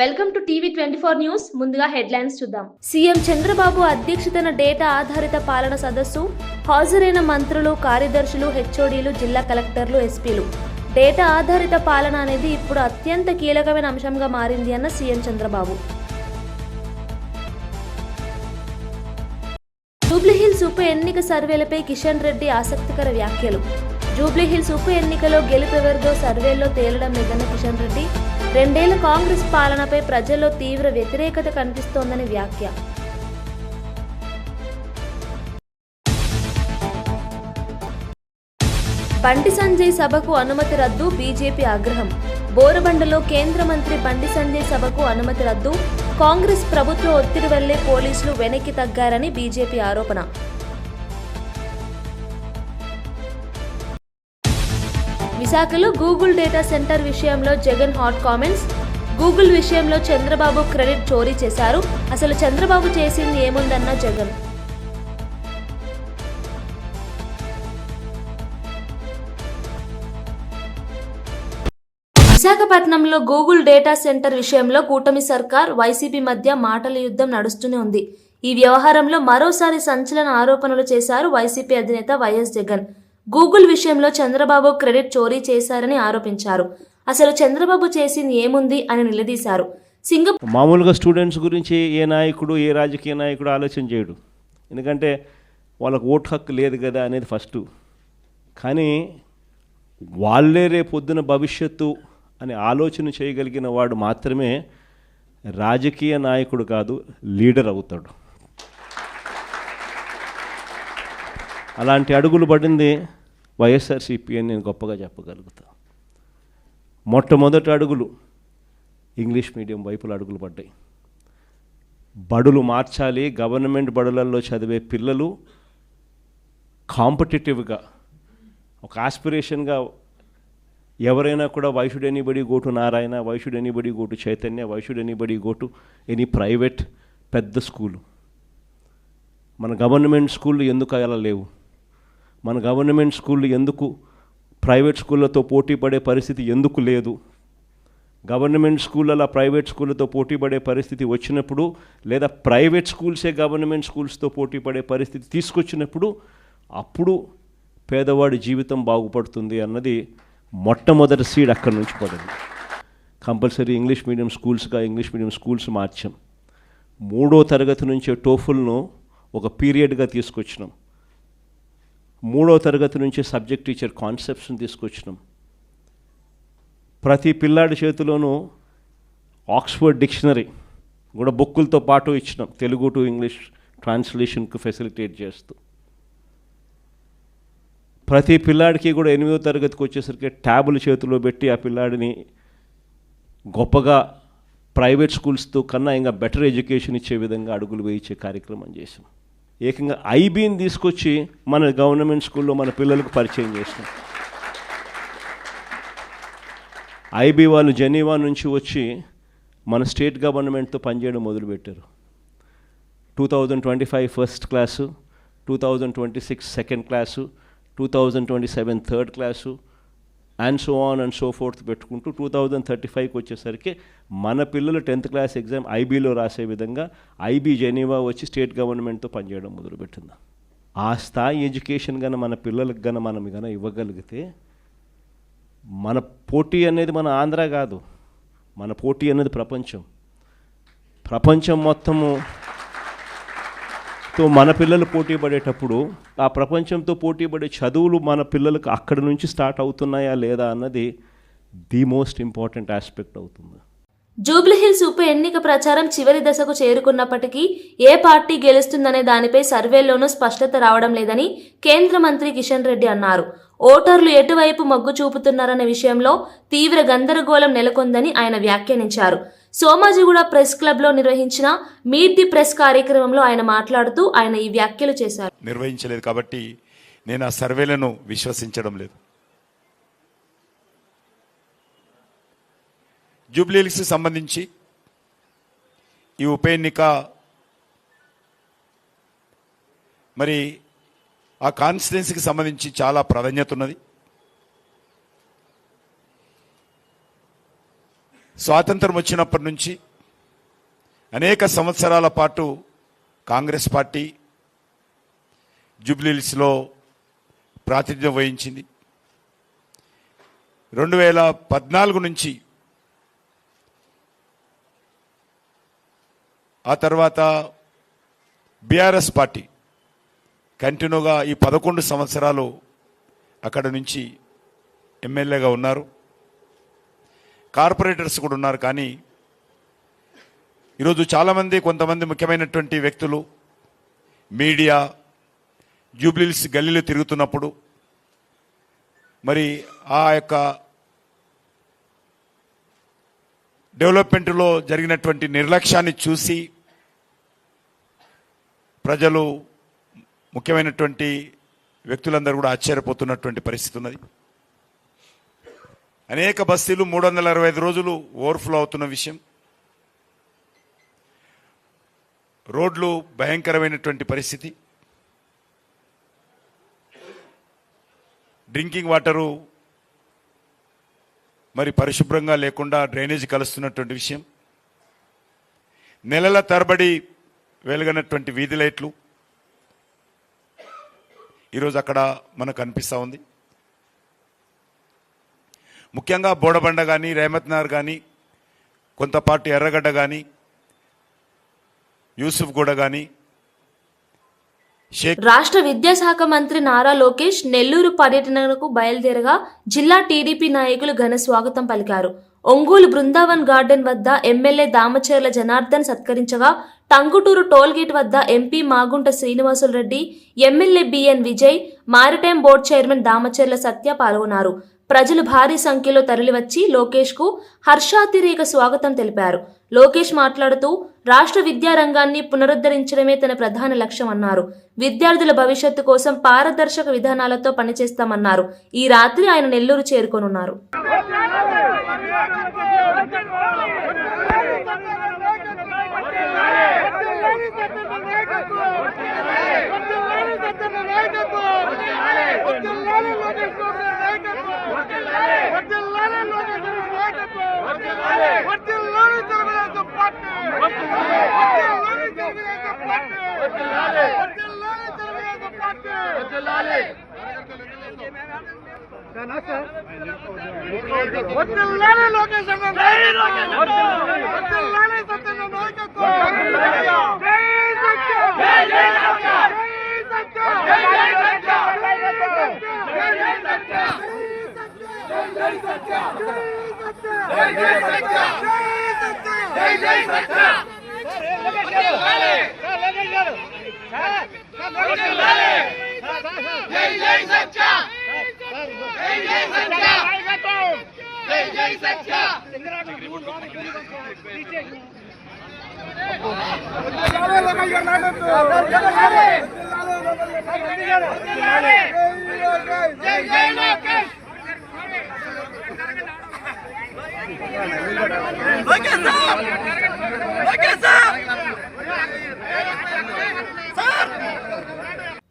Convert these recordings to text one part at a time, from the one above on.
Welcome to TV 24 news. ముందుగా headlines చూద్దాం. CM Chandrababu అధ్యక్షతన డేటా ఆధారిత పాలన సదస్సు. హాజరైన మంత్రులు, కార్యదర్శులు, హెచ్ఓడీలు, జిల్లా కలెక్టర్లు, ఎస్పీలు. డేటా ఆధారిత పాలన అనేది ఇప్పుడు అత్యంత కీలకమైన అంశంగా మారింది అన్న సీఎం చంద్రబాబు. జూబ్లీహిల్స్ ఉప ఎన్నిక సర్వేలపై కిషన్ రెడ్డి ఆసక్తికర వ్యాఖ్యలు. జూబ్లీహిల్స్ ఉప ఎన్నికలో గెలుపెవరిదో సర్వేల్లో తేలడం లేదన్న కిషన్ రెడ్డి 2 ఏళ్ల కాంగ్రెస్ పాలనపై ప్రజల్లో తీవ్ర వ్యతిరేకత కనిపిస్తోందని వ్యాఖ్య. బండి సంజయ్ సభకు అనుమతి రద్దు, బీజేపీ ఆగ్రహం. బోరబండలో కేంద్ర మంత్రి బండి సంజయ్ సభకు అనుమతి రద్దు. కాంగ్రెస్ ప్రభుత్వ ఒత్తిడి వల్లే పోలీసులు వెనక్కి తగ్గారని బీజేపీ ఆరోపణ. విశాఖలో గూగుల్ డేటా సెంటర్ విషయంలో జగన్ హాట్ కామెంట్స్. గూగుల్ విషయంలో చంద్రబాబు క్రెడిట్ చోరీ చేశారు, అసలు చంద్రబాబు చేసింది ఏముందన్న జగన్. విశాఖపట్నంలో గూగుల్ డేటా సెంటర్ విషయంలో కూటమి సర్కార్, వైసీపీ మధ్య మాటల యుద్ధం నడుస్తూనే ఉంది. ఈ వ్యవహారంలో మరోసారి సంచలన ఆరోపణలు చేశారు వైసీపీ అధినేత వైఎస్ జగన్. గూగుల్ విషయంలో చంద్రబాబు క్రెడిట్ చోరీ చేశారని ఆరోపించారు, అసలు చంద్రబాబు చేసింది ఏముంది అని నిలదీశారు. మామూలుగా స్టూడెంట్స్ గురించి ఏ నాయకుడు, ఏ రాజకీయ నాయకుడు ఆలోచన చేయడు, ఎందుకంటే వాళ్ళకు ఓటు హక్కు లేదు కదా అనేది ఫస్ట్. కానీ వాళ్ళే రేపొద్దున భవిష్యత్తు అని ఆలోచన చేయగలిగిన వాడు మాత్రమే రాజకీయ నాయకుడు కాదు, లీడర్ అవుతాడు. అలాంటి అడుగులు పడింది వైఎస్ఆర్సీపీ అని నేను గొప్పగా చెప్పగలుగుతా. మొట్టమొదటి అడుగులు ఇంగ్లీష్ మీడియం వైపుల అడుగులు పడ్డాయి. బడులు మార్చాలి, గవర్నమెంట్ బడులలో చదివే పిల్లలు కాంపిటేటివ్గా ఒక ఆస్పిరేషన్గా ఎవరైనా కూడా why should anybody go to Narayana, why should anybody go to Chaitanya, why should anybody go to any private పెద్ద స్కూలు. మన గవర్నమెంట్ స్కూళ్ళు ఎందుకు అలా లేవు? మన గవర్నమెంట్ స్కూళ్ళు ఎందుకు ప్రైవేట్ స్కూళ్ళతో పోటీ పడే పరిస్థితి ఎందుకు లేదు? గవర్నమెంట్ స్కూళ్ళ ప్రైవేట్ స్కూళ్ళతో పోటీ పడే పరిస్థితి వచ్చినప్పుడు, లేదా ప్రైవేట్ స్కూల్సే గవర్నమెంట్ స్కూల్స్తో పోటీ పడే పరిస్థితి తీసుకొచ్చినప్పుడు అప్పుడు పేదవాడి జీవితం బాగుపడుతుంది అన్నది మొట్టమొదటి సీడ్ అక్కడి నుంచి పడింది. కంపల్సరీ ఇంగ్లీష్ మీడియం స్కూల్స్గా ఇంగ్లీష్ మీడియం స్కూల్స్ మార్చాం. 3వ తరగతి నుంచే టోఫుల్ను ఒక పీరియడ్గా తీసుకొచ్చినాం. 3వ తరగతి నుంచే సబ్జెక్ట్ టీచర్ కాన్సెప్ట్స్ని తీసుకొచ్చినాం. ప్రతి పిల్లాడి చేతిలోనూ ఆక్స్ఫర్డ్ డిక్షనరీ కూడా బుక్కులతో పాటు ఇచ్చినాం, తెలుగు టు ఇంగ్లీష్ ట్రాన్స్లేషన్కు ఫెసిలిటేట్ చేస్తూ. ప్రతి పిల్లాడికి కూడా 8వ తరగతికి వచ్చేసరికి ట్యాబులు చేతిలో పెట్టి ఆ పిల్లాడిని గొప్పగా ప్రైవేట్ స్కూల్స్తో కన్నా ఇంకా బెటర్ ఎడ్యుకేషన్ ఇచ్చే విధంగా అడుగులు వేయించే కార్యక్రమం చేసాం. ఏకంగా ఐబీని తీసుకొచ్చి మన గవర్నమెంట్ స్కూల్లో మన పిల్లలకు పరిచయం చేసినాం. ఐబీ వాళ్ళు జెనీవా నుంచి వచ్చి మన స్టేట్ గవర్నమెంట్తో పనిచేయడం మొదలుపెట్టారు. 2025 first class, 2026 second class, 2027 third class and so on and so fourth పెట్టుకుంటూ 2035కి వచ్చేసరికి మన పిల్లలు 10th క్లాస్ ఎగ్జామ్ ఐబీలో రాసే విధంగా ఐబీ జెనీవా వచ్చి స్టేట్ గవర్నమెంట్తో పనిచేయడం మొదలుపెట్టింది. ఆ స్థాయి ఎడ్యుకేషన్ కన్నా మన పిల్లలకు కన్నా మనం కన్నా ఇవ్వగలిగితే, మన పోటీ అనేది మన ఆంధ్ర కాదు, మన పోటీ అనేది ప్రపంచం మొత్తము తో మన పిల్లలు పోటీ పడేటప్పుడు ఆ ప్రపంచంతో పోటీ పడే చదువులు మన పిల్లలకు అక్కడి నుంచి స్టార్ట్ అవుతున్నాయా లేదా అన్నది ది మోస్ట్ ఇంపార్టెంట్ ఆస్పెక్ట్ అవుతుంది. జూబ్లీహిల్స్ ఉప ఎన్నిక ప్రచారం చివరి దశకు చేరుకున్నప్పటికీ ఏ పార్టీ గెలుస్తుందనే దానిపై సర్వేల్లోనూ స్పష్టత రావడం లేదని కేంద్ర మంత్రి కిషన్ రెడ్డి అన్నారు. ఓటర్లు ఎటువైపు మొగ్గు చూపుతున్నారన్న విషయంలో తీవ్ర గందరగోళం నెలకొందని ఆయన వ్యాఖ్యానించారు. సోమాజిగూడ ప్రెస్ క్లబ్లో నిర్వహించిన మీట్ ది ప్రెస్ కార్యక్రమంలో ఆయన మాట్లాడుతూ ఆయన ఈ వ్యాఖ్యలు చేశారు. నిర్వహించలేదు కాబట్టి నేను ఆ సర్వేలను విశ్వసించడం లేదు. జూబ్లీహిల్స్ సంబంధించి ఈ ఉప ఎన్నిక మరి ఆ కాన్స్టిట్యున్సీకి సంబంధించి చాలా ప్రాధాన్యత ఉన్నది. స్వాతంత్రం వచ్చినప్పటి నుంచి అనేక సంవత్సరాల పాటు కాంగ్రెస్ పార్టీ జూబ్లీహిల్స్లో ప్రాతినిధ్యం వహించింది. 2014 నుంచి ఆ తర్వాత బీఆర్ఎస్ పార్టీ కంటిన్యూగా ఈ 11 సంవత్సరాలు అక్కడ నుంచి ఎమ్మెల్యేగా ఉన్నారు. కార్పొరేటర్స్ కూడా ఉన్నారు. కానీ ఈరోజు చాలామంది కొంతమంది ముఖ్యమైనటువంటి వ్యక్తులు మీడియా జూబ్లీహిల్స్ గల్లీలో తిరుగుతున్నప్పుడు మరి ఆ యొక్క డెవలప్మెంట్లో జరిగినటువంటి నిర్లక్ష్యాన్ని చూసి ప్రజలు ముఖ్యమైనటువంటి వ్యక్తులందరూ కూడా ఆశ్చర్యపోతున్నటువంటి పరిస్థితి ఉన్నది. అనేక బస్తీలు 365 రోజులు ఓవర్ఫ్లో అవుతున్న విషయం. రోడ్లు భయంకరమైనటువంటి పరిస్థితి. డ్రింకింగ్ వాటరు మరి పరిశుభ్రంగా లేకుండా డ్రైనేజ్ కలుస్తున్నటువంటి విషయం. నెలల తరబడి వెలుగనటువంటి వీధి లైట్లు ఈరోజు అక్కడ మనకు కనిపిస్తూ ఉంది. ముఖ్యంగా బోడబండ కానీ రేమత్ నగర్ కానీ కొంతపాటు ఎర్రగడ్డ కానీ యూసుఫ్గూడ కానీ రాష్ట్ర విద్యాశాఖ మంత్రి నారా లోకేష్ నెల్లూరు పర్యటనకు బయలుదేరగా జిల్లా టీడీపీ నాయకులు ఘన స్వాగతం పలికారు. ఒంగోలు బృందావన్ గార్డెన్ వద్ద ఎమ్మెల్యే దామచర్ల జనార్దన్ సత్కరించగా టంగుటూరు టోల్గేట్ వద్ద MP Magunta Srinivasulu Reddy, MLA BN Vijay, maritime board chairman Damacharla Satya పాల్గొన్నారు. ప్రజలు భారీ సంఖ్యలో తరలివచ్చి లోకేష్ కు హర్షాతిరేక స్వాగతం తెలిపారు. లోకేష్ మాట్లాడుతూ రాష్ట్ర విద్యారంగాన్ని పునరుద్ధరించడమే తన ప్రధాన లక్ష్యమన్నారు. విద్యార్థుల భవిష్యత్తు కోసం పారదర్శక విధానాలతో పనిచేస్తామన్నారు. ఈ రాత్రి ఆయన నెల్లూరు చేరుకోనున్నారు.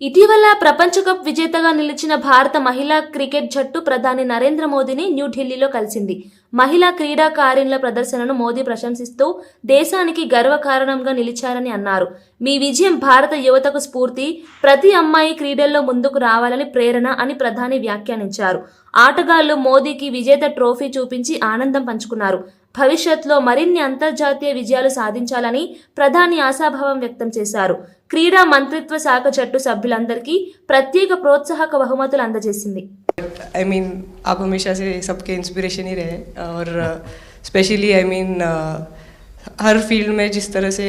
ఇటీవల ప్రపంచ కప్ విజేతగా నిలిచిన భారత మహిళా క్రికెట్ జట్టు ప్రధాని నరేంద్ర మోదీని న్యూఢిల్లీలో కలిసింది. మహిళా క్రీడాకారిణుల ప్రదర్శనను మోదీ ప్రశంసిస్తూ దేశానికి గర్వకారణంగా నిలిచారని అన్నారు. మీ విజయం భారత యువతకు స్ఫూర్తి, ప్రతి అమ్మాయి క్రీడల్లో ముందుకు రావాలని ప్రేరణ అని ప్రధాని వ్యాఖ్యానించారు. ఆటగాళ్లు మోదీకి విజేత ట్రోఫీ చూపించి ఆనందం పంచుకున్నారు. భవిష్యత్తులో మరిన్ని అంతర్జాతీయ విజయాలు సాధించాలని ప్రధాని ఆశాభావం వ్యక్తం చేశారు. క్రీడా మంత్రిత్వ శాఖ జట్టు సభ్యులందరికీ ప్రత్యేక ప్రోత్సాహక బహుమతులు అందజేసింది. आप हमेशा से सबके इंस्पिरेशन ही रहे और स्पेशली हर फील्ड में जिस तरह से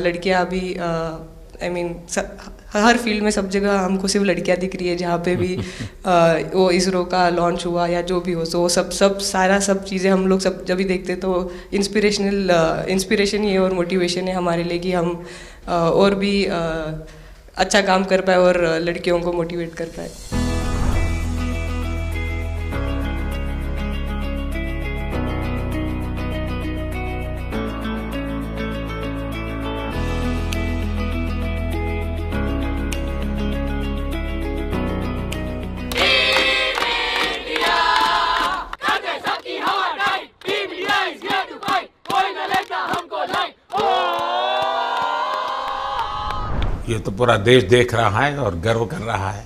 लड़कियां अभी हर फील्ड में सब जगह हमको सिर्फ लड़कियां दिख रही है. जहाँ पे भी वो इसरो का लॉन्च हुआ या जो भी हो, तो सब चीज़ें हम लोग सब जब भी देखते तो इंस्पिरेशन ही है और मोटिवेशन है हमारे लिए कि हम और भी अच्छा काम कर पाए और लड़कियों को मोटिवेट कर पाए. India is here to fight. कोई न लेता हमको लाइन. ये तो पूरा देश देख रहा है और गर्व कर रहा है।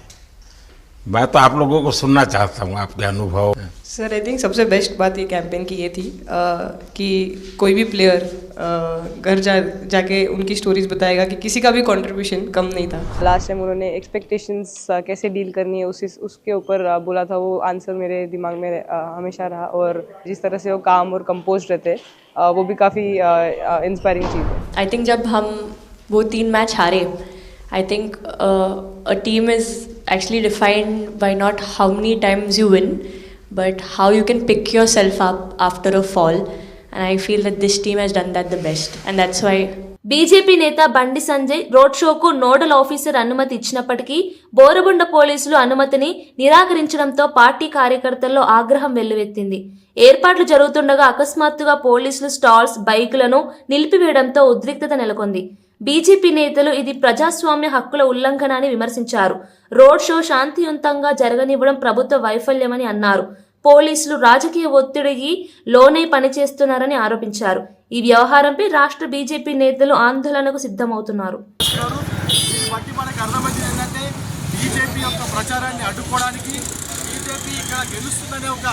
मैं तो आप लोगों को सुनना चाहता हूँ आपके अनुभव। सर आई थिंक सबसे बेस्ट बात ये कैंपेन की ये थी कि कोई भी प्लेयर घर जाके उनकी स्टोरीज बताएगा कि किसी का भी कंट्रीब्यूशन कम नहीं था। लास्ट टाइम उन्होंने एक्सपेक्टेशंस कैसे डील करनी है उसके ऊपर बोला था, वो आंसर मेरे दिमाग में हमेशा रहा, और जिस तरह से वो काम और कंपोज रहते वो भी काफ़ी इंस्पायरिंग चीज़ है। आई थिंक जब हम वो 3 मैच हारे, I think a team is actually defined by not how many times you win, but how you can pick yourself up after a fall, and I feel that this team has done that the best, and that's why BJP నేత Bandi Sanjay road షోకు nodal officer అనుమతి ఇచ్చినప్పటికీ బోరబండ పోలీసులు అనుమతిని నిరాకరించడంతో party కార్యకర్తల్లో ఆగ్రహం వెల్లువెత్తింది. ఏర్పాట్లు జరుగుతుండగా అకస్మాత్తుగా పోలీసులు స్టాల్స్, బైకులను నిలిపివేయడంతో ఉద్రిక్తత నెలకొంది. బీజేపీ నేతలు ఇది ప్రజాస్వామ్య హక్కుల ఉల్లంఘన అని విమర్శించారు. రోడ్ షో శాంతియుతంగా జరగనివ్వడం ప్రభుత్వ వైఫల్యమని అన్నారు. పోలీసులు రాజకీయ ఒత్తిడికి లోనై పనిచేస్తున్నారని ఆరోపించారు. ఈ వ్యవహారంపై రాష్ట్ర బీజేపీ నేతలు ఆందోళనకు సిద్ధమవుతున్నారు. మనకు అర్థమైంది ఏంటంటే బీజేపీ యొక్క ప్రచారాన్ని అడ్డుకోవడానికి, బీజేపీ ఇక్కడ గెలుస్తుందనే ఒక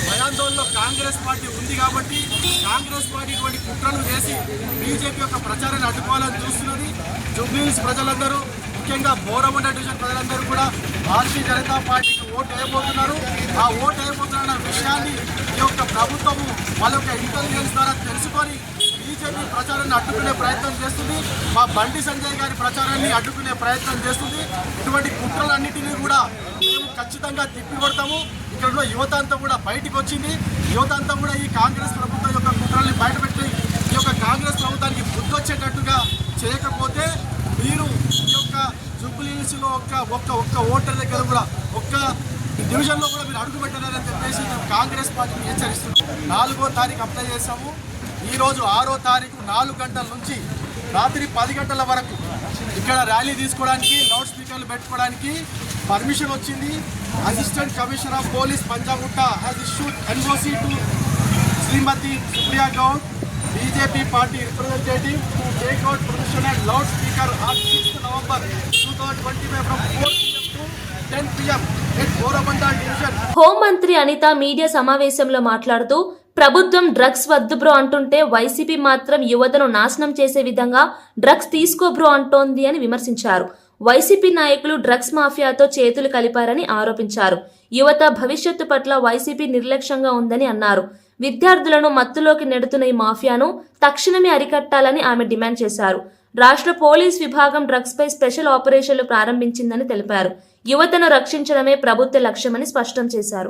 భయాందోళనలో కాంగ్రెస్ పార్టీ ఉంది కాబట్టి కాంగ్రెస్ పార్టీ ఇటువంటి కుట్రలు చేసి బీజేపీ యొక్క ప్రచారాన్ని అడ్డుకోవాలని చూస్తున్నది. జూబ్లీహిల్స్ ప్రజలందరూ, ముఖ్యంగా బోరబండ డివిజన్ ప్రజలందరూ కూడా భారతీయ జనతా పార్టీకి ఓటు వేయబోతున్నారు. ఆ ఓటు వేయబోతున్న విషయాన్ని ఈ యొక్క ప్రభుత్వము వాళ్ళ యొక్క ఇంటెలిజెన్స్ ద్వారా తెలుసుకొని బీజేపీ ప్రచారాన్ని అడ్డుకునే ప్రయత్నం చేస్తుంది. మా బండి సంజయ్ గారి ప్రచారాన్ని అడ్డుకునే ప్రయత్నం చేస్తుంది. ఇటువంటి కుట్రలన్నిటినీ కూడా మేము ఖచ్చితంగా తిప్పికొడతాము. ఇక్కడ ఉన్న యువత అంతా కూడా బయటకు వచ్చింది. యువత అంతా కూడా ఈ కాంగ్రెస్ ప్రభుత్వం యొక్క కుట్రల్ని బయటపెట్టి ఈ యొక్క కాంగ్రెస్ ప్రభుత్వానికి బుద్ధి వచ్చేటట్టుగా చేయకపోతే మీరు ఈ యొక్క జూబ్లీహిల్స్లో ఒక్క ఓటర్ దగ్గర కూడా ఒక్క డివిజన్లో కూడా మీరు అడుగు పెట్టారని చెప్పేసి మేము కాంగ్రెస్ పార్టీని హెచ్చరిస్తున్నాం. 4వ తారీఖు అప్లై చేసాము. ఈరోజు 6వ తారీఖు 4 గంటల నుంచి రాత్రి 10 గంటల వరకు ఇక్కడ ర్యాలీ తీసుకోవడానికి, లౌడ్ స్పీకర్లు పెట్టుకోవడానికి పర్మిషన్ వచ్చింది. Assistant commissioner of police Panjagutta has issued NOC to Shrimati Supriya Goud, BJP party representative, to take out procession and loud speaker on 6th November 2025 from 4 PM to 10 PM at Borabanda Division. హోంమంత్రి Anitha media సమావేశంలో మాట్లాడుతూ ప్రభుత్వం drugs వద్దు bro అంటుంటే YCP మాత్రం యువతను నాశనం చేసే విధంగా డ్రగ్స్ తీసుకో బ్రో అంటోంది అని విమర్శించారు. వైసీపీ నాయకులు డ్రగ్స్ మాఫియాతో చేతులు కలిపారని ఆరోపించారు. యువత భవిష్యత్తు పట్ల వైసీపీ నిర్లక్ష్యంగా ఉందని అన్నారు. విద్యార్థులను మత్తులోకి నెడుతున్న ఈ మాఫియాను తక్షణమే అరికట్టాలని ఆమె డిమాండ్ చేశారు. రాష్ట్ర పోలీస్ విభాగం డ్రగ్స్ పై స్పెషల్ ఆపరేషన్లు ప్రారంభించిందని తెలిపారు. యువతను రక్షించడమే ప్రభుత్వ లక్ష్యమని స్పష్టం చేశారు.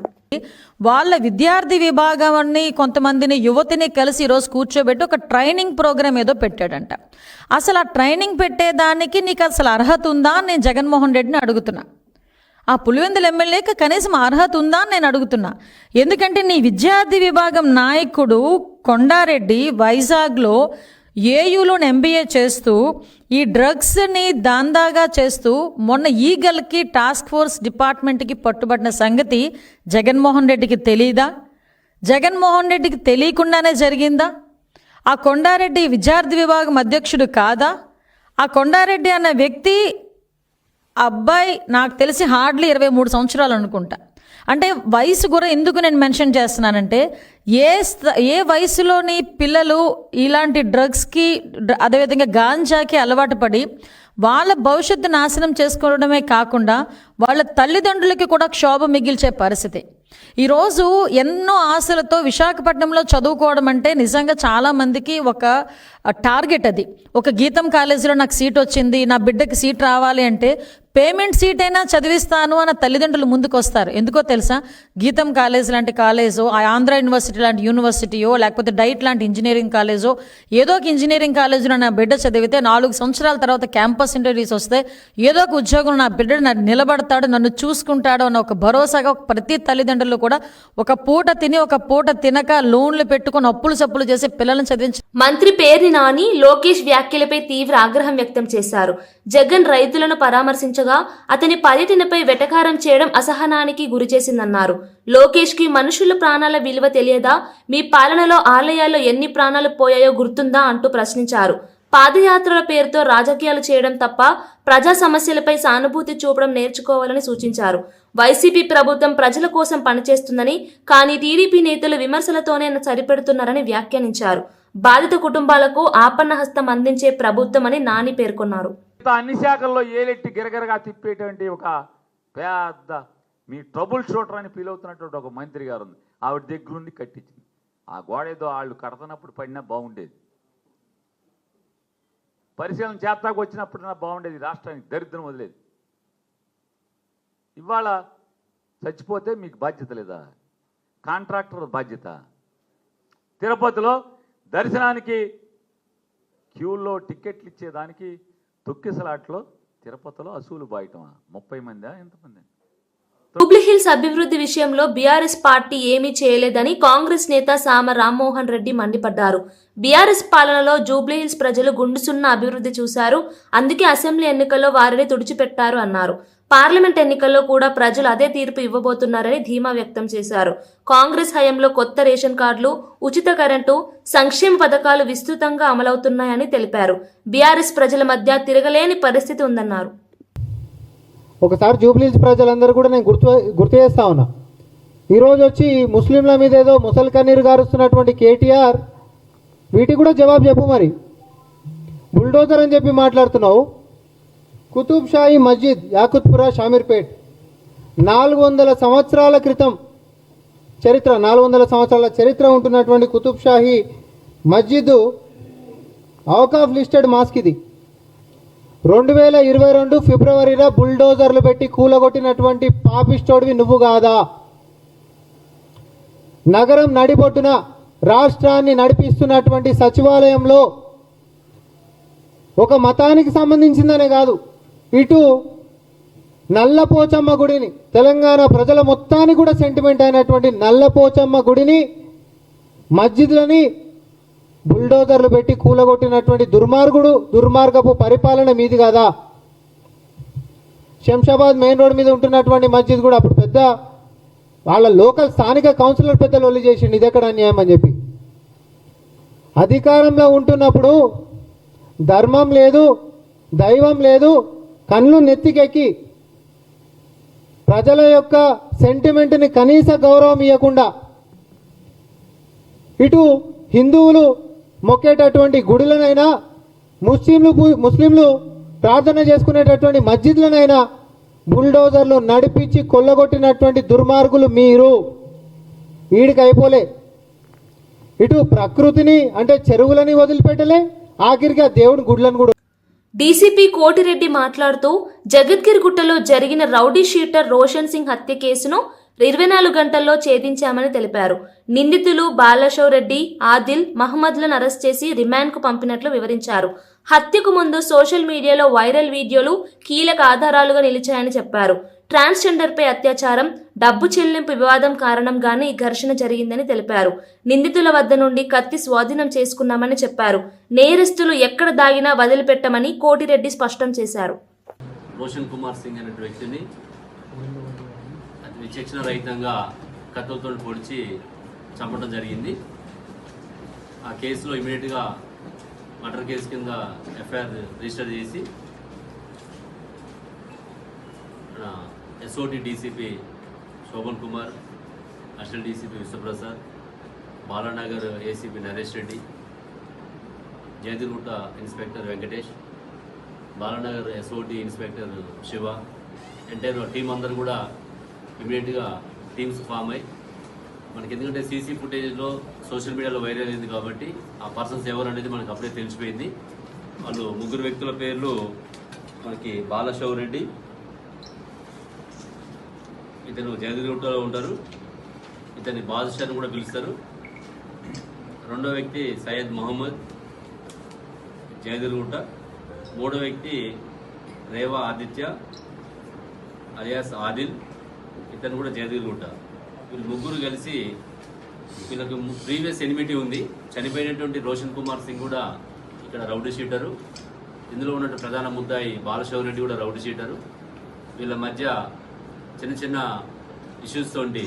వాళ్ళ విద్యార్థి విభాగాన్ని కొంతమందిని యువతిని కలిసి ఈరోజు కూర్చోబెట్టి ఒక ట్రైనింగ్ ప్రోగ్రామ్ ఏదో పెట్టాడంట. అసలు ఆ ట్రైనింగ్ పెట్టేదానికి నీకు అసలు అర్హత ఉందా అని నేను జగన్మోహన్ రెడ్డిని అడుగుతున్నా. ఆ పులివెందుల ఎమ్మెల్యేకి కనీసం అర్హత ఉందా అని నేను అడుగుతున్నా. ఎందుకంటే నీ విద్యార్థి విభాగం నాయకుడు కొండారెడ్డి వైజాగ్లో ఏయూలో ఎంబీఏ చేస్తూ ఈ డ్రగ్స్ని దాందాగా చేస్తూ మొన్న ఈగల్కి టాస్క్ ఫోర్స్ డిపార్ట్మెంట్కి పట్టుబడిన సంగతి జగన్మోహన్ రెడ్డికి తెలీదా? జగన్మోహన్ రెడ్డికి తెలియకుండానే జరిగిందా? ఆ కొండారెడ్డి విద్యార్థి విభాగం అధ్యక్షుడు కాదా? ఆ కొండారెడ్డి అన్న వ్యక్తి అబ్బాయి నాకు తెలిసి హార్డ్లీ 23 సంవత్సరాలు అనుకుంటా. అంటే వయసు కూడా ఎందుకు నేను మెన్షన్ చేస్తున్నానంటే ఏ వయసులోని పిల్లలు ఇలాంటి డ్రగ్స్కి అదేవిధంగా గాంజాకి అలవాటు పడి వాళ్ళ భవిష్యత్తు నాశనం చేసుకోవడమే కాకుండా వాళ్ళ తల్లిదండ్రులకి కూడా క్షోభ మిగిల్చే పరిస్థితి. ఈరోజు ఎన్నో ఆశలతో విశాఖపట్నంలో చదువుకోవడం అంటే నిజంగా చాలామందికి ఒక టార్గెట్. అది ఒక గీతం కాలేజీలో నాకు సీట్ వచ్చింది, నా బిడ్డకి సీట్ రావాలి అంటే పేమెంట్ సీట్ అయినా చదివిస్తాను అన్న తల్లిదండ్రులు ముందుకు వస్తారు. ఎందుకో తెలుసా? గీతం కాలేజ్ లాంటి కాలేజో, ఆంధ్ర యూనివర్సిటీ లాంటి యూనివర్సిటీయో, లేకపోతే డైట్ లాంటి ఇంజనీరింగ్ కాలేజో, ఏదో ఒక ఇంజనీరింగ్ కాలేజీలో నా బిడ్డ చదివితే 4 సంవత్సరాల తర్వాత క్యాంపస్ ఇంటర్వ్యూస్ వస్తే ఏదో ఒక ఉద్యోగం నా బిడ్డ నిలబడతాడు, నన్ను చూసుకుంటాడు అన్న ఒక భరోసాగా ప్రతి తల్లిదండ్రులు కూడా ఒక పూట తిని ఒక పూట తినక లోన్లు పెట్టుకుని అప్పులు సప్పులు చేసి పిల్లలను చదివించి. మంత్రి పేర్ని నాని లోకేష్ వ్యాఖ్యలపై తీవ్ర ఆగ్రహం వ్యక్తం చేశారు. జగన్ రైతులను పరామర్శించగా అతని పర్యటనపై వెటకారం చేయడం అసహనానికి గురిచేసిందన్నారు. లోకేష్ కి మనుషుల ప్రాణాల విలువ తెలియదా? మీ పాలనలో ఆలయాల్లో ఎన్ని ప్రాణాలు పోయాయో గుర్తుందా అంటూ ప్రశ్నించారు. పాదయాత్రల పేరుతో రాజకీయాలు చేయడం తప్ప ప్రజా సమస్యలపై సానుభూతి చూపడం నేర్చుకోవాలని సూచించారు. వైసీపీ ప్రభుత్వం ప్రజల కోసం పనిచేస్తుందని, కానీ టీడీపీ నేతలు విమర్శలతోనే సరిపెడుతున్నారని వ్యాఖ్యానించారు. బాధిత కుటుంబాలకు ఆపన్న హస్తం అందించే ప్రభుత్వం అని నాని పేర్కొన్నారు. అన్ని శాఖల్లో ఏలెట్టి గిరగిరగా తిప్పేటువంటి ఒక పెద్ద మీ ట్రబుల్ షూటర్ అని ఫీల్ అవుతున్నటువంటి ఒక మంత్రి గారు ఉంది. ఆవిడ దగ్గరుండి కట్టించింది. ఆ గోడ ఏదో వాళ్ళు కడుతున్నప్పుడు పడినా బాగుండేది, పరిశీలన చేస్తాకు వచ్చినప్పుడైనా బాగుండేది, రాష్ట్రానికి దరిద్రం వదిలేదు. ఇవాళ చచ్చిపోతే మీకు బాధ్యత లేదా? కాంట్రాక్టర్ బాధ్యత. తిరుపతిలో దర్శనానికి క్యూల్లో టికెట్లు ఇచ్చేదానికి తొక్కిసలాట్లో తిరుపతిలో అసూలు బాయటమా? 30 మందా ఎంతమంది? జూబ్లీహిల్స్ అభివృద్ధి విషయంలో బీఆర్ఎస్ పార్టీ ఏమీ చేయలేదని కాంగ్రెస్ నేత సామ రామ్మోహన్ రెడ్డి మండిపడ్డారు. బీఆర్ఎస్ పాలనలో జూబ్లీహిల్స్ ప్రజలు గుండుసున్న అభివృద్ధి చూశారు, అందుకే అసెంబ్లీ ఎన్నికల్లో వారిని తుడిచిపెట్టారు అన్నారు. పార్లమెంట్ ఎన్నికల్లో కూడా ప్రజలు అదే తీర్పు ఇవ్వబోతున్నారని ధీమా వ్యక్తం చేశారు. కాంగ్రెస్ హయాంలో కొత్త రేషన్ కార్డులు, ఉచిత కరెంటు, సంక్షేమ పథకాలు విస్తృతంగా అమలవుతున్నాయని తెలిపారు. బీఆర్ఎస్ ప్రజల మధ్య తిరగలేని పరిస్థితి ఉందన్నారు. ఒకసారి జూబ్లీహిల్స్ ప్రజలందరూ కూడా నేను గుర్తు చేస్తా ఉన్నా. ఈరోజు వచ్చి ముస్లింల మీద ఏదో ముసలి కన్నీరు గారుస్తున్నటువంటి కేటీఆర్ వీటికి కూడా జవాబు చెప్పు. మరి బుల్డోజర్ అని చెప్పి మాట్లాడుతున్నావు. కుతుబ్ షాహీ మస్జిద్ యాకుత్పురా షామీర్పేట్ 400 సంవత్సరాల క్రితం చరిత్ర, 400 సంవత్సరాల చరిత్ర ఉంటున్నటువంటి కుతుబ్ షాహీ మస్జిద్ ఔకాఫ్ లిస్టెడ్ మాస్క్ ఇది. 2022 ఫిబ్రవరిలో బుల్డోజర్లు పెట్టి కూలగొట్టినటువంటి పాపిస్టోడివి నువ్వు కాదా? నగరం నడిబొట్టున రాష్ట్రాన్ని నడిపిస్తున్నటువంటి సచివాలయంలో ఒక మతానికి సంబంధించిందనే కాదు, ఇటు నల్లపోచమ్మ గుడిని, తెలంగాణ ప్రజల మొత్తానికి కూడా సెంటిమెంట్ అయినటువంటి నల్లపోచమ్మ గుడిని, మస్జిద్లని బుల్డోజర్లు పెట్టి కూలగొట్టినటువంటి దుర్మార్గపు పరిపాలన మీది కదా. శంషాబాద్ మెయిన్ రోడ్ మీద ఉంటున్నటువంటి మస్జిద్ కూడా అప్పుడు పెద్ద వాళ్ళ లోకల్ స్థానిక కౌన్సిలర్ పెద్దలు ఒల్లి చేసిండు ఇది ఎక్కడ అన్యాయం అని చెప్పి. అధికారంలో ఉంటున్నప్పుడు ధర్మం లేదు, దైవం లేదు, కళ్ళు నెత్తికెక్కి ప్రజల యొక్క సెంటిమెంట్ని కనీస గౌరవం ఇవ్వకుండా ఇటు హిందువులు మొక్కేటటువంటి గుడులనైనా, ముస్లింలు ప్రార్థన చేసుకునేటటువంటి మస్జిద్లనైనా బుల్డోజర్లు నడిపించి కొల్లగొట్టినటువంటి దుర్మార్గులు మీరు. వీడికి అయిపోలే, ఇటు ప్రకృతిని అంటే చెరువులని వదిలిపెట్టలే, ఆఖరిగా దేవుని గుడ్లను కూడా. డీసీపీ కోటిరెడ్డి మాట్లాడుతూ జగద్గిరిగుట్టలో జరిగిన రౌడీ షీటర్ రోషన్ సింగ్ హత్య కేసును 24 గంటల్లో ఛేదించామని తెలిపారు. నిందితులు బాలశౌ రెడ్డి, ఆదిల్, మహమ్మద్లను అరెస్ట్ చేసి రిమాండ్కు పంపినట్లు వివరించారు. హత్యకు ముందు సోషల్ మీడియాలో వైరల్ వీడియోలు కీలక ఆధారాలుగా నిలిచాయని చెప్పారు. ట్రాన్స్జెండర్పై అత్యాచారం, డబ్బు చెల్లింపు వివాదం కారణంగానే ఈ ఘర్షణ జరిగిందని తెలిపారు. నిందితుల వద్ద నుండి కత్తి స్వాధీనం చేసుకున్నామని చెప్పారు. నేరస్తులు ఎక్కడ దాగినా వదిలిపెట్టమని కోటిరెడ్డి స్పష్టం చేశారు. రోషన్ కుమార్ సింగ్ అనే వ్యక్తిని విచక్షణ రహితంగా కత్తులతో పొడిచి చంపడం జరిగింది. ఆ కేసులో ఇమీడియట్గా మర్డర్ కేసు కింద ఎఫ్ఐఆర్ రిజిస్టర్ చేసి SOT DCP Shobhan Kumar, assistant DCP Vishwaprasad, Balanagar ACP Naresh Reddy, Jayadigutta inspector Venkatesh, Balanagar SOT inspector Shiva, entire team అందరూ కూడా ఇమీడియట్గా టీమ్స్ ఫామ్ అయ్యి మనకి, ఎందుకంటే సీసీ ఫుటేజ్లో సోషల్ మీడియాలో వైరల్ అయింది కాబట్టి ఆ పర్సన్స్ ఎవరు అనేది మనకు అప్పుడే తెలిసిపోయింది. వాళ్ళు 3 వ్యక్తుల పేర్లు మనకి బాలశౌ రెడ్డి, ఇతను జయదిగుట్టలో ఉంటారు, ఇతన్ని బాదుషా అని కూడా పిలుస్తారు. రెండో వ్యక్తి సయ్యద్ మహమ్మద్, జయదిగుట్ట. మూడో వ్యక్తి రేవా ఆదిత్య అలియాస్ ఆదిల్, ఇతను కూడా జయదిగుట్ట. వీళ్ళు 3 కలిసి, వీళ్ళకి ప్రీవియస్ ఎనిమిటీ ఉంది. చనిపోయినటువంటి రోషన్ కుమార్ సింగ్ కూడా ఇక్కడ రౌడీ షీటరు, ఇందులో ఉన్న ప్రధాన ముద్దాయి బాలశౌ రెడ్డి కూడా రౌడీ షీటరు. వీళ్ళ మధ్య చిన్న చిన్న ఇష్యూస్ తోటి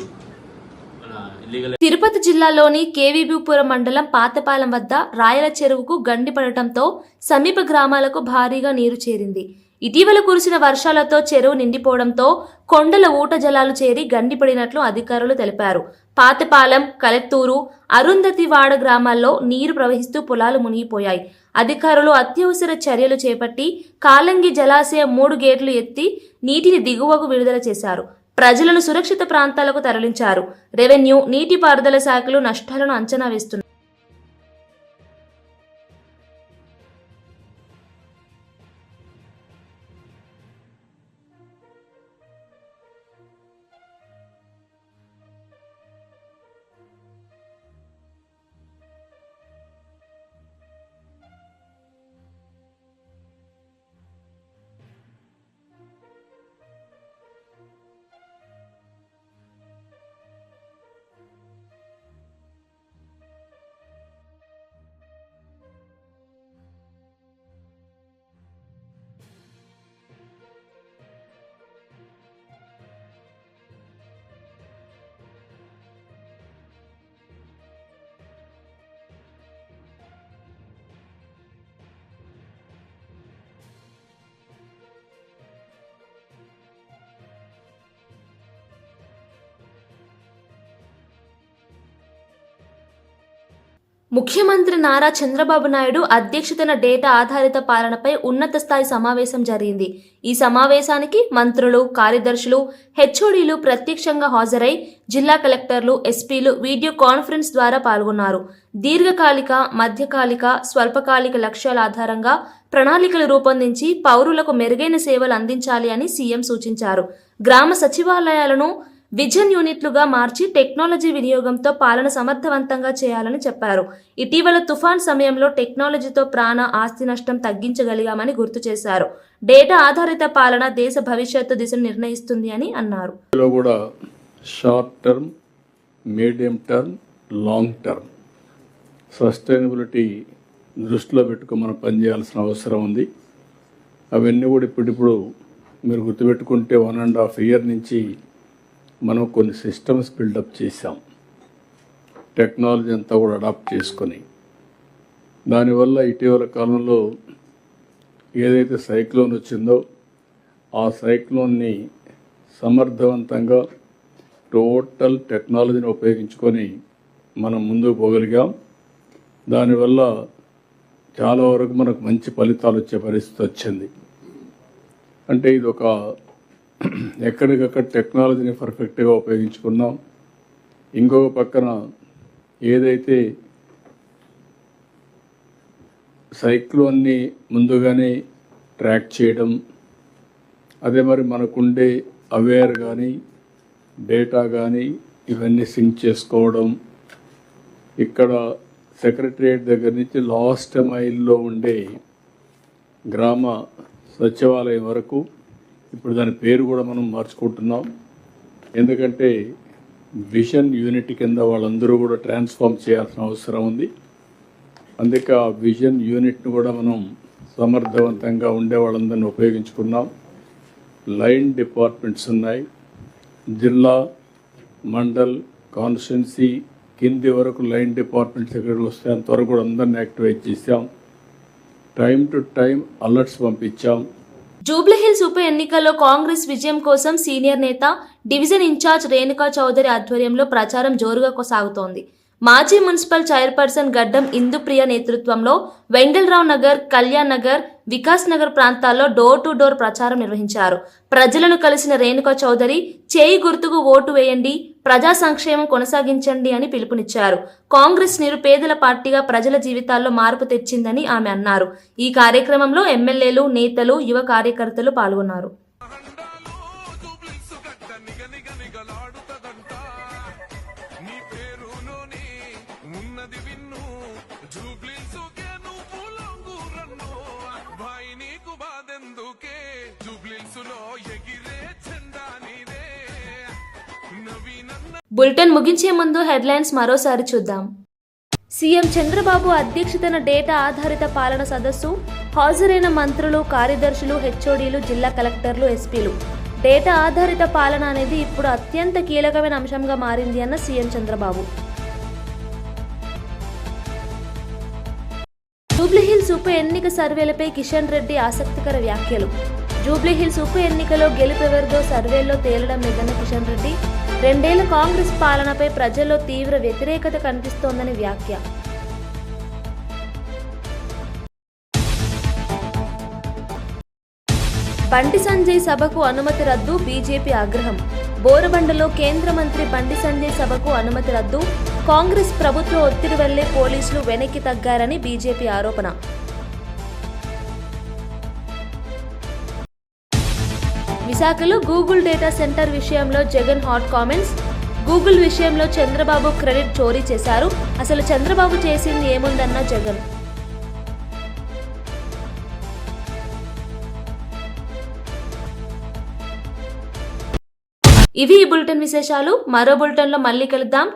మన ఇల్లీగల్ తిరుపతి జిల్లాలోని కేవీబీపురం మండలం పాతపాలెం వద్ద రాయల చెరువుకు గండి పడటంతో సమీప గ్రామాలకు భారీగా నీరు చేరింది. ఇటీవల కురిసిన వర్షాలతో చెరువు నిండిపోవడంతో కొండల ఊట జలాలు చేరి గండిపడినట్లు అధికారులు తెలిపారు. పాతపాలెం, కలెత్తూరు, అరుంధతివాడ గ్రామాల్లో నీరు ప్రవహిస్తూ పొలాలు మునిగిపోయాయి. అధికారులు అత్యవసర చర్యలు చేపట్టి కాలంగి జలాశయం 3 గేట్లు ఎత్తి నీటిని దిగువకు విడుదల చేశారు. ప్రజలను సురక్షిత ప్రాంతాలకు తరలించారు. రెవెన్యూ, నీటిపారుదల శాఖలు నష్టాలను అంచనా వేస్తున్నారు. ముఖ్యమంత్రి నారా చంద్రబాబు నాయుడు అధ్యక్షతన డేటా ఆధారిత పాలనపై ఉన్నత స్థాయి సమావేశం జరిగింది. ఈ సమావేశానికి మంత్రులు, కార్యదర్శులు, హెచ్ఓడీలు ప్రత్యక్షంగా హాజరై జిల్లా కలెక్టర్లు, ఎస్పీలు వీడియో కాన్ఫరెన్స్ ద్వారా పాల్గొన్నారు. దీర్ఘకాలిక, మధ్యకాలిక, స్వల్పకాలిక లక్ష్యాల ఆధారంగా ప్రణాళికలు రూపొందించి పౌరులకు మెరుగైన సేవలు అందించాలి అని సీఎం సూచించారు. గ్రామ సచివాలయాలను విజన్ యూనిట్లుగా మార్చి టెక్నాలజీ వినియోగంతో పాలన సమర్థవంతంగా చేయాలని చెప్పారు. ఇటీవల తుఫాన్ సమయంలో టెక్నాలజీతో ప్రాణ, ఆస్తి నష్టం తగ్గించగలిగామని గుర్తు చేశారు. డేటా ఆధారిత పాలన దేశ భవిష్యత్తు దిశను నిర్ణయిస్తుంది అని అన్నారు. కూడా short term, medium term, long term sustainability దృష్టిలో పెట్టుకుని మనం పనిచేయాల్సిన అవసరం ఉంది. అవన్నీ కూడా ఇప్పుడు మీరు గుర్తుపెట్టుకుంటే 1.5 years నుంచి మనం కొన్ని సిస్టమ్స్ బిల్డప్ చేసాం. టెక్నాలజీ అంతా కూడా అడాప్ట్ చేసుకొని దానివల్ల ఇటీవల కాలంలో ఏదైతే సైక్లోన్ వచ్చిందో ఆ సైక్లోన్ని సమర్థవంతంగా టోటల్ టెక్నాలజీని ఉపయోగించుకొని మనం ముందుకు పోగలిగాం. దానివల్ల చాలా వరకు మనకు మంచి ఫలితాలు వచ్చే పరిస్థితి వచ్చింది. అంటే ఇది ఒక ఎక్కడికక్కడ టెక్నాలజీని పర్ఫెక్ట్గా ఉపయోగించుకున్నాం. ఇంకొక పక్కన ఏదైతే సైక్లోన్ని ముందుగానే ట్రాక్ చేయడం, అదే మరి మనకుండే అవేర్ కానీ డేటా కానీ ఇవన్నీ సింక్ చేసుకోవడం, ఇక్కడ సెక్రటరియట్ దగ్గర నుంచి లాస్ట్ మైల్లో ఉండే గ్రామ సచివాలయం వరకు ఇప్పుడు దాని పేరు కూడా మనం మార్చుకుంటున్నాం. ఎందుకంటే విజన్ యూనిట్ కింద వాళ్ళందరూ కూడా ట్రాన్స్ఫార్మ్ చేయాల్సిన అవసరం ఉంది. అందుకే ఆ విజన్ యూనిట్ను కూడా మనం సమర్థవంతంగా ఉండే వాళ్ళందరినీ ఉపయోగించుకున్నాం. లైన్ డిపార్ట్మెంట్స్ ఉన్నాయి. జిల్లా, మండల్, కాన్స్టిట్యున్సీ కింది వరకు లైన్ డిపార్ట్మెంట్స్ ఎక్కడికి వస్తే అంతవరకు కూడా అందరినీ యాక్టివేట్ చేశాం. టైం టు టైం అలర్ట్స్ పంపించాం. జూబ్లీహిల్స్ ఉప ఎన్నికల్లో కాంగ్రెస్ విజయం కోసం సీనియర్ నేత, డివిజన్ ఇన్ఛార్జ్ రేణుకా చౌదరి ఆధ్వర్యంలో ప్రచారం జోరుగా కొనసాగుతోంది. మాజీ మున్సిపల్ చైర్పర్సన్ గడ్డం ఇందుప్రియ నేతృత్వంలో వెంగళరావు నగర్, కళ్యాణ్ నగర్, వికాస్ నగర్ ప్రాంతాల్లో డోర్ టు డోర్ ప్రచారం నిర్వహించారు. ప్రజలను కలిసిన రేణుకా చౌదరి చేయి గుర్తుకు ఓటు వేయండి, ప్రజా సంక్షేమం కొనసాగించండి అని పిలుపునిచ్చారు. కాంగ్రెస్ నిరుపేదల పార్టీగా ప్రజల జీవితాల్లో మార్పు తెచ్చిందని ఆమె అన్నారు. ఈ కార్యక్రమంలో ఎమ్మెల్యేలు, నేతలు, యువ కార్యకర్తలు పాల్గొన్నారు. బులెటిన్ ముగించే ముందు హెడ్లైన్స్ మరోసారి చూద్దాం. సీఎం చంద్రబాబు అధ్యక్షతన డేటా ఆధారిత పాలన సదస్సు. హాజరైన మంత్రులు, కార్యదర్శులు, హెచ్ఓడీలు, జిల్లా కలెక్టర్లు, ఎస్పీలు. డేటా ఆధారిత పాలన అనేది ఇప్పుడు అత్యంత కీలకమైన అంశంగా మారింది అన్న సీఎం చంద్రబాబు. జూబ్లీహిల్స్ ఉప ఎన్నిక సర్వేలపై కిషన్ రెడ్డి ఆసక్తికర వ్యాఖ్యలు. జూబ్లీహిల్స్ ఉప ఎన్నికలో గెలుపెవరిదో సర్వేల్లో తేలడం లేదన్న కిషన్ రెడ్డి 2 ఏళ్ల కాంగ్రెస్ పాలనపై ప్రజల్లో తీవ్ర వ్యతిరేకత కనిపిస్తోందని వ్యాఖ్య. బండి సంజయ్ సభకు అనుమతి రద్దు, బీజేపీ ఆగ్రహం. బోరబండలో కేంద్ర మంత్రి బండి సంజయ్ సభకు అనుమతి రద్దు, కాంగ్రెస్ ప్రభుత్వ ఒత్తిడి వల్లే పోలీసులు వెనక్కి తగ్గారని బీజేపీ ఆరోపణ. విశాఖలో గూగుల్ డేటా సెంటర్ విషయంలో జగన్ హాట్ కామెంట్స్. గూగుల్ విషయంలో చంద్రబాబు క్రెడిట్ చోరీ చేశారు, అసలు చంద్రబాబు చేసింది ఏముందన్న జగన్. ఇవి ఈ బులెటిన్ విశేషాలు. మరో బులెటిన్లో మళ్ళీ కలుద్దాం.